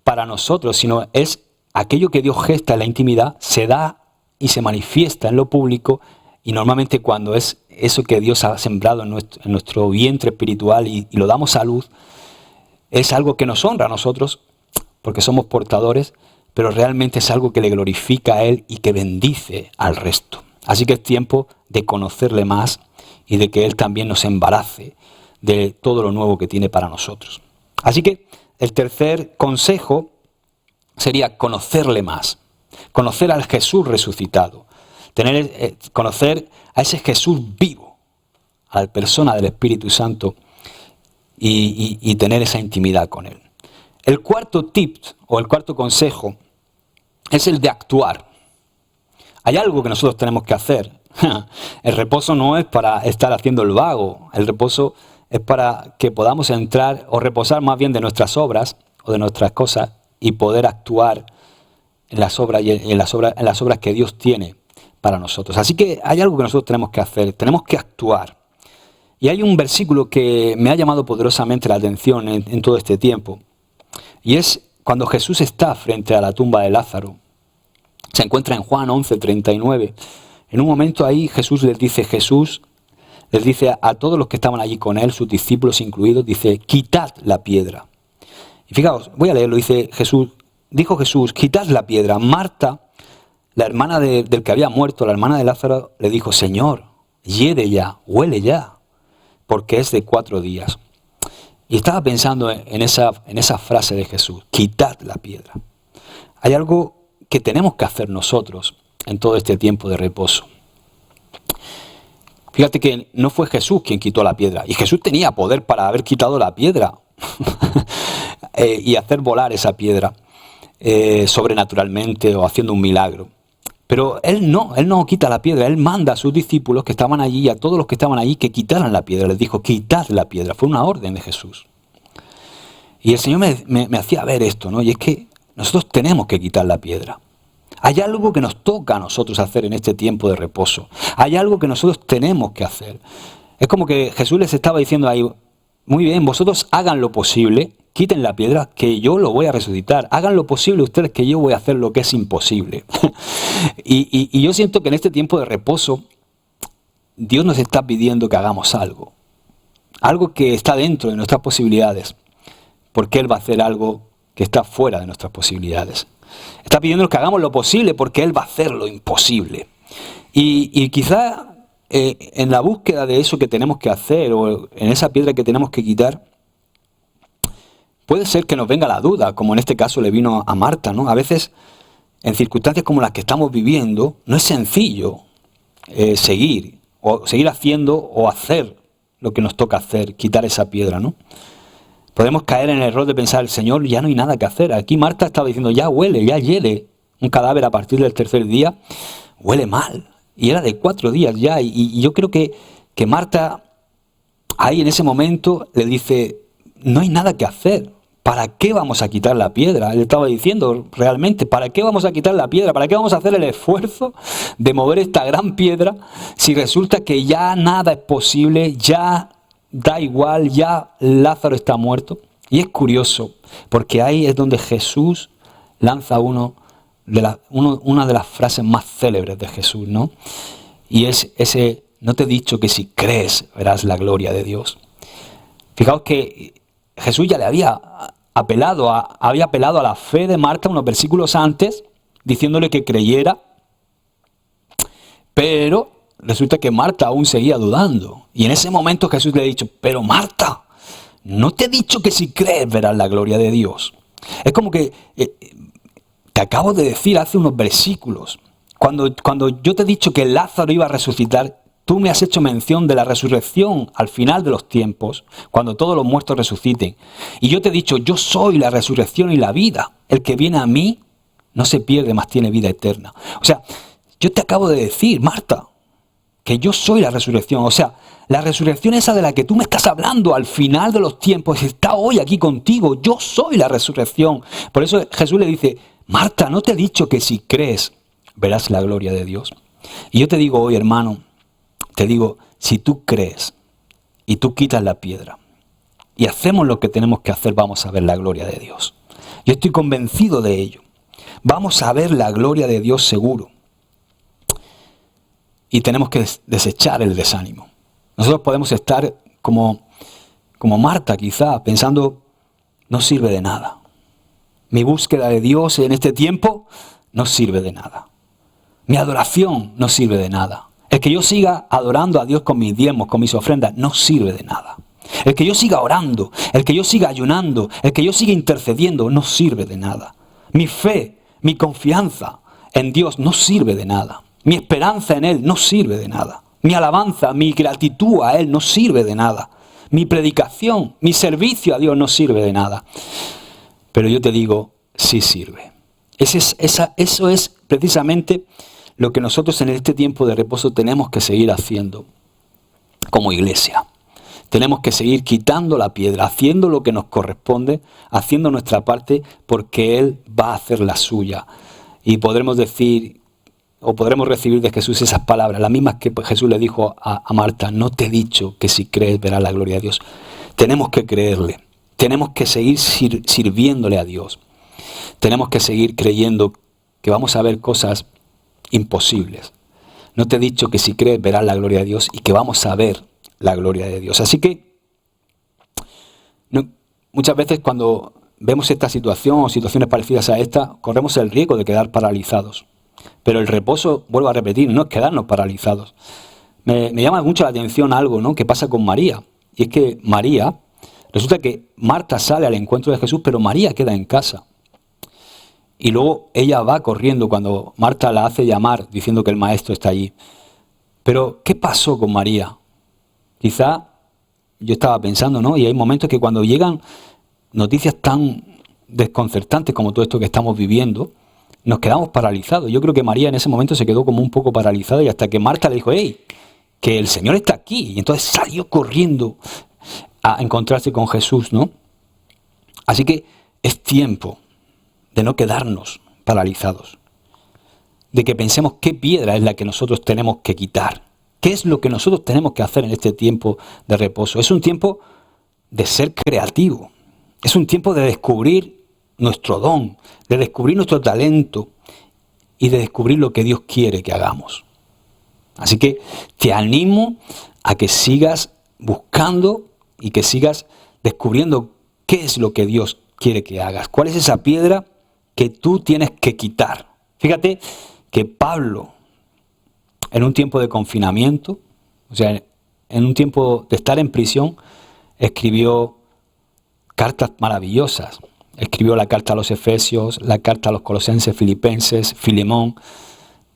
para nosotros, sino es aquello que Dios gesta en la intimidad, se da y se manifiesta en lo público. Y normalmente cuando es eso que Dios ha sembrado en nuestro vientre espiritual y lo damos a luz, es algo que nos honra a nosotros porque somos portadores, pero realmente es algo que le glorifica a Él y que bendice al resto. Así que es tiempo de conocerle más y de que Él también nos embarace de todo lo nuevo que tiene para nosotros. Así que el tercer consejo sería conocerle más, conocer al Jesús resucitado. Conocer a ese Jesús vivo, a la persona del Espíritu Santo y tener esa intimidad con Él. El cuarto tip o el cuarto consejo es el de actuar. Hay algo que nosotros tenemos que hacer. El reposo no es para estar haciendo el vago, el reposo es para que podamos entrar o reposar más bien de nuestras obras o de nuestras cosas y poder actuar en las obras y en las obras que Dios tiene para nosotros. Así que hay algo que nosotros tenemos que hacer, tenemos que actuar. Y hay un versículo que me ha llamado poderosamente la atención en todo este tiempo. Y es cuando Jesús está frente a la tumba de Lázaro. Se encuentra en Juan 11:39. En un momento ahí Jesús les dice a todos los que estaban allí con él, sus discípulos incluidos, dice, quitad la piedra. Y fijaos, voy a leerlo, dijo Jesús, quitad la piedra. Marta, la hermana del que había muerto, la hermana de Lázaro, le dijo, Señor, hiede ya, huele ya, porque es de 4 días. Y estaba pensando en esa frase de Jesús, quitad la piedra. Hay algo que tenemos que hacer nosotros en todo este tiempo de reposo. Fíjate que no fue Jesús quien quitó la piedra, y Jesús tenía poder para haber quitado la piedra y hacer volar esa piedra sobrenaturalmente o haciendo un milagro. Pero Él no quita la piedra, Él manda a sus discípulos que estaban allí y a todos los que estaban allí que quitaran la piedra. Les dijo, quitad la piedra. Fue una orden de Jesús. Y el Señor me hacía ver esto, ¿no? Y es que nosotros tenemos que quitar la piedra. Hay algo que nos toca a nosotros hacer en este tiempo de reposo. Hay algo que nosotros tenemos que hacer. Es como que Jesús les estaba diciendo ahí, muy bien, vosotros hagan lo posible, quiten la piedra, que yo lo voy a resucitar. Hagan lo posible ustedes, que yo voy a hacer lo que es imposible. y yo siento que en este tiempo de reposo, Dios nos está pidiendo que hagamos algo. Algo que está dentro de nuestras posibilidades. Porque Él va a hacer algo que está fuera de nuestras posibilidades. Está pidiéndonos que hagamos lo posible porque Él va a hacer lo imposible. Y quizá en la búsqueda de eso que tenemos que hacer o en esa piedra que tenemos que quitar, puede ser que nos venga la duda, como en este caso le vino a Marta, ¿no? A veces, en circunstancias como las que estamos viviendo, no es sencillo seguir haciendo o hacer lo que nos toca hacer, quitar esa piedra, ¿no? Podemos caer en el error de pensar, Señor, ya no hay nada que hacer. Aquí Marta estaba diciendo, ya huele, ya hiede. Un cadáver a partir del 3er día huele mal. Y era de 4 días ya. Y yo creo que Marta, ahí en ese momento, le dice, no hay nada que hacer. ¿Para qué vamos a quitar la piedra? Él estaba diciendo realmente, ¿para qué vamos a quitar la piedra? ¿Para qué vamos a hacer el esfuerzo de mover esta gran piedra si resulta que ya nada es posible, ya da igual, ya Lázaro está muerto? Y es curioso, porque ahí es donde Jesús lanza una de las frases más célebres de Jesús, ¿no? Y es ese, no te he dicho que si crees verás la gloria de Dios. Fijaos que Jesús ya le había apelado a la fe de Marta unos versículos antes, diciéndole que creyera, pero resulta que Marta aún seguía dudando. Y en ese momento Jesús le ha dicho, pero Marta, no te he dicho que si crees verás la gloria de Dios. Es como que te acabo de decir hace unos versículos, cuando yo te he dicho que Lázaro iba a resucitar, tú me has hecho mención de la resurrección al final de los tiempos, cuando todos los muertos resuciten. Y yo te he dicho, yo soy la resurrección y la vida. El que viene a mí no se pierde, mas tiene vida eterna. O sea, yo te acabo de decir, Marta, que yo soy la resurrección. O sea, la resurrección esa de la que tú me estás hablando al final de los tiempos está hoy aquí contigo. Yo soy la resurrección. Por eso Jesús le dice, Marta, ¿no te he dicho que si crees verás la gloria de Dios? Y yo te digo hoy, hermano, te digo, si tú crees y tú quitas la piedra y hacemos lo que tenemos que hacer, vamos a ver la gloria de Dios. Yo estoy convencido de ello. Vamos a ver la gloria de Dios seguro. Y tenemos que desechar el desánimo. Nosotros podemos estar como Marta quizá, pensando, no sirve de nada. Mi búsqueda de Dios en este tiempo no sirve de nada. Mi adoración no sirve de nada. El que yo siga adorando a Dios con mis diezmos, con mis ofrendas, no sirve de nada. El que yo siga orando, el que yo siga ayunando, el que yo siga intercediendo, no sirve de nada. Mi fe, mi confianza en Dios no sirve de nada. Mi esperanza en Él no sirve de nada. Mi alabanza, mi gratitud a Él no sirve de nada. Mi predicación, mi servicio a Dios no sirve de nada. Pero yo te digo, sí sirve. Eso es precisamente lo que nosotros en este tiempo de reposo tenemos que seguir haciendo como iglesia. Tenemos que seguir quitando la piedra, haciendo lo que nos corresponde, haciendo nuestra parte, porque Él va a hacer la suya. Y podremos decir, o podremos recibir de Jesús esas palabras, las mismas que Jesús le dijo a Marta: no te he dicho que si crees verás la gloria de Dios. Tenemos que creerle, tenemos que seguir sirviéndole a Dios. Tenemos que seguir creyendo que vamos a ver cosas imposibles. No te he dicho que si crees verás la gloria de Dios, y que vamos a ver la gloria de Dios. Así que muchas veces cuando vemos esta situación o situaciones parecidas a esta, corremos el riesgo de quedar paralizados. Pero el reposo, vuelvo a repetir, no es quedarnos paralizados. Me llama mucho la atención algo, ¿no?, que pasa con María. Y es que María, resulta que Marta sale al encuentro de Jesús, pero María queda en casa. Y luego ella va corriendo cuando Marta la hace llamar diciendo que el maestro está allí. Pero, ¿qué pasó con María? Quizá yo estaba pensando, ¿no? Y hay momentos que cuando llegan noticias tan desconcertantes como todo esto que estamos viviendo, nos quedamos paralizados. Yo creo que María en ese momento se quedó como un poco paralizada, y hasta que Marta le dijo: ¡hey, que el Señor está aquí! Y entonces salió corriendo a encontrarse con Jesús, ¿no? Así que es tiempo de no quedarnos paralizados, de que pensemos qué piedra es la que nosotros tenemos que quitar, qué es lo que nosotros tenemos que hacer en este tiempo de reposo. Es un tiempo de ser creativo, es un tiempo de descubrir nuestro don, de descubrir nuestro talento y de descubrir lo que Dios quiere que hagamos. Así que te animo a que sigas buscando y que sigas descubriendo qué es lo que Dios quiere que hagas, cuál es esa piedra que tú tienes que quitar. Fíjate que Pablo, en un tiempo de confinamiento, o sea, en un tiempo de estar en prisión, escribió cartas maravillosas. Escribió la carta a los Efesios, la carta a los Colosenses, Filipenses, Filemón.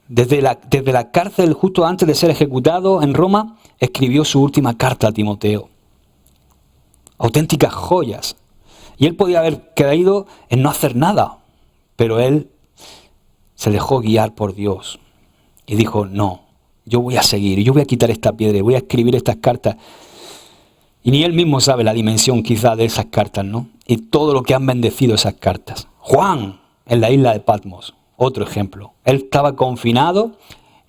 Desde la cárcel, justo antes de ser ejecutado en Roma, escribió su última carta a Timoteo. Auténticas joyas. Y él podía haber caído en no hacer nada, pero él se dejó guiar por Dios y dijo: no, yo voy a seguir, yo voy a quitar esta piedra y voy a escribir estas cartas. Y ni él mismo sabe la dimensión quizá de esas cartas, ¿no? Y todo lo que han bendecido esas cartas. Juan, en la isla de Patmos, otro ejemplo. Él estaba confinado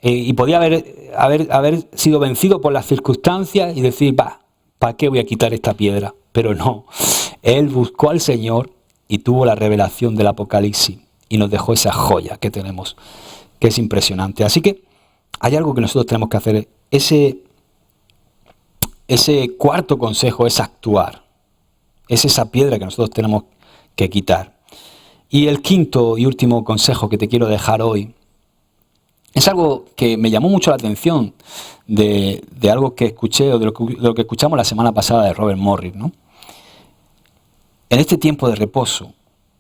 y podía haber sido vencido por las circunstancias y decir: ¿para qué voy a quitar esta piedra? Pero no, él buscó al Señor y tuvo la revelación del Apocalipsis y nos dejó esa joya que tenemos, que es impresionante. Así que hay algo que nosotros tenemos que hacer. Ese cuarto consejo es actuar. Es esa piedra que nosotros tenemos que quitar. Y el quinto y último consejo que te quiero dejar hoy es algo que me llamó mucho la atención de algo que escuché, o de lo que escuchamos la semana pasada de Robert Morris, ¿no? En este tiempo de reposo,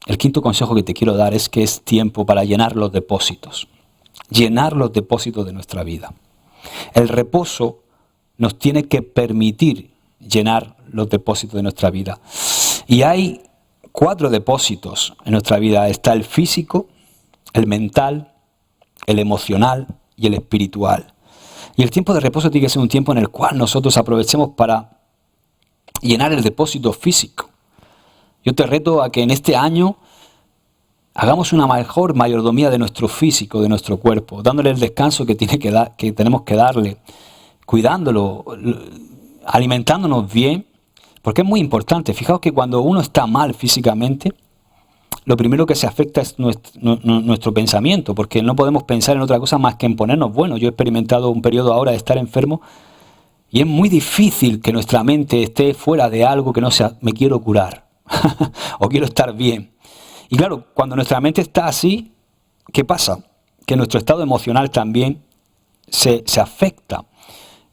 el quinto consejo que te quiero dar es que es tiempo para llenar los depósitos. Llenar los depósitos de nuestra vida. El reposo nos tiene que permitir llenar los depósitos de nuestra vida. Y hay 4 depósitos en nuestra vida. Está el físico, el mental, el emocional y el espiritual. Y el tiempo de reposo tiene que ser un tiempo en el cual nosotros aprovechemos para llenar el depósito físico. Yo te reto a que en este año hagamos una mejor mayordomía de nuestro físico, de nuestro cuerpo, dándole el descanso que tenemos que darle, cuidándolo, alimentándonos bien, porque es muy importante. Fijaos que cuando uno está mal físicamente, lo primero que se afecta es nuestro pensamiento, porque no podemos pensar en otra cosa más que en ponernos buenos. Yo he experimentado un periodo ahora de estar enfermo y es muy difícil que nuestra mente esté fuera de algo que no sea: me quiero curar o quiero estar bien. Y claro, cuando nuestra mente está así, ¿qué pasa? Que nuestro estado emocional también se afecta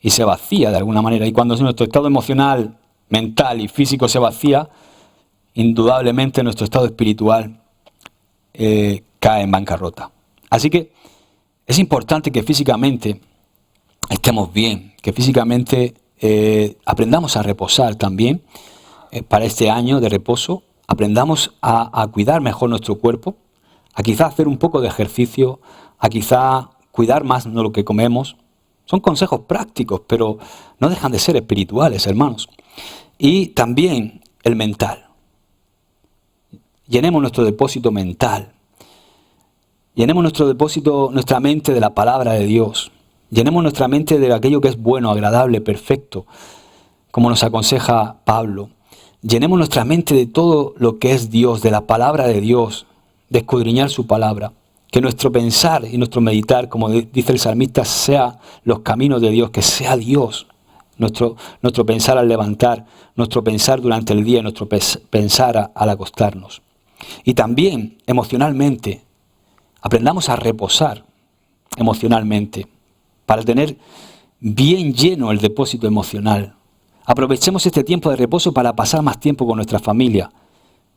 y se vacía de alguna manera. Y cuando nuestro estado emocional, mental y físico se vacía, indudablemente nuestro estado espiritual cae en bancarrota. Así que es importante que físicamente estemos bien, que físicamente aprendamos a reposar también para este año de reposo. Aprendamos a cuidar mejor nuestro cuerpo, a quizá hacer un poco de ejercicio, a quizá cuidar más de lo que comemos. Son consejos prácticos, pero no dejan de ser espirituales, hermanos. Y también el mental. Llenemos nuestro depósito mental. Llenemos nuestro depósito, nuestra mente de la palabra de Dios. Llenemos nuestra mente de aquello que es bueno, agradable, perfecto, como nos aconseja Pablo. Llenemos nuestra mente de todo lo que es Dios, de la palabra de Dios, de escudriñar su palabra. Que nuestro pensar y nuestro meditar, como dice el salmista, sea los caminos de Dios, que sea Dios. Nuestro pensar al levantar, nuestro pensar durante el día, nuestro pensar al acostarnos. Y también emocionalmente, aprendamos a reposar emocionalmente para tener bien lleno el depósito emocional. Aprovechemos este tiempo de reposo para pasar más tiempo con nuestra familia.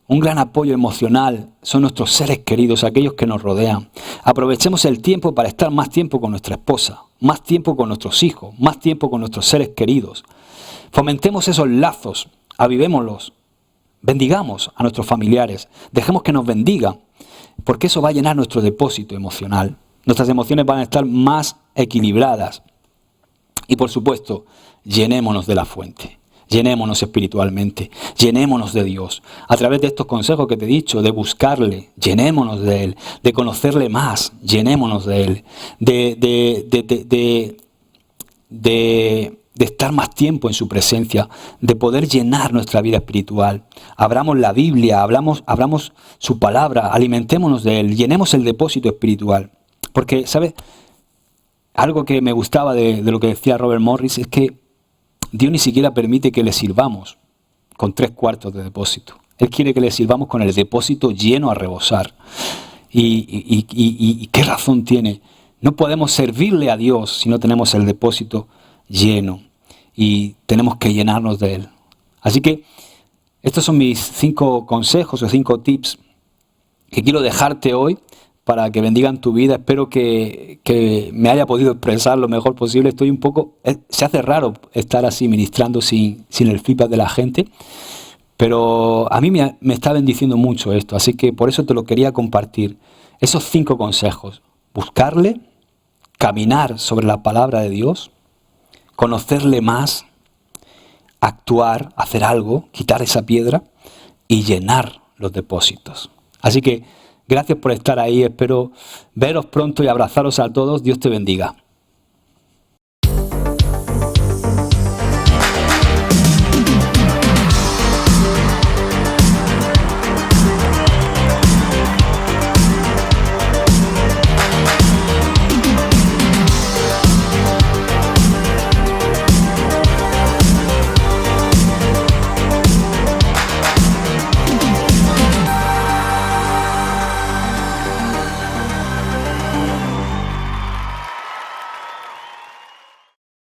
Un gran apoyo emocional son nuestros seres queridos, aquellos que nos rodean. Aprovechemos el tiempo para estar más tiempo con nuestra esposa, más tiempo con nuestros hijos, más tiempo con nuestros seres queridos. Fomentemos esos lazos, avivémoslos, bendigamos a nuestros familiares, dejemos que nos bendigan, porque eso va a llenar nuestro depósito emocional. Nuestras emociones van a estar más equilibradas. Y por supuesto, llenémonos de la fuente. Llenémonos espiritualmente, llenémonos de Dios. A través de estos consejos que te he dicho, de buscarle, llenémonos de Él, de conocerle más, llenémonos de Él, de estar más tiempo en su presencia, de poder llenar nuestra vida espiritual. Abramos la Biblia, abramos su palabra, alimentémonos de Él, llenemos el depósito espiritual. Porque, ¿sabes? Algo que me gustaba de lo que decía Robert Morris es que Dios ni siquiera permite que le sirvamos con 3/4 de depósito. Él quiere que le sirvamos con el depósito lleno a rebosar. ¿Y qué razón tiene? No podemos servirle a Dios si no tenemos el depósito lleno. Y tenemos que llenarnos de Él. Así que estos son mis 5 consejos o 5 tips que quiero dejarte hoy para que bendigan tu vida. Espero que me haya podido expresar lo mejor posible. Estoy un poco... Se hace raro estar así ministrando sin el feedback de la gente, pero a mí me está bendiciendo mucho esto, así que por eso te lo quería compartir. Esos 5 consejos: buscarle, caminar sobre la palabra de Dios, conocerle más, actuar, hacer algo, quitar esa piedra y llenar los depósitos. Así que gracias por estar ahí, espero veros pronto y abrazaros a todos. Dios te bendiga.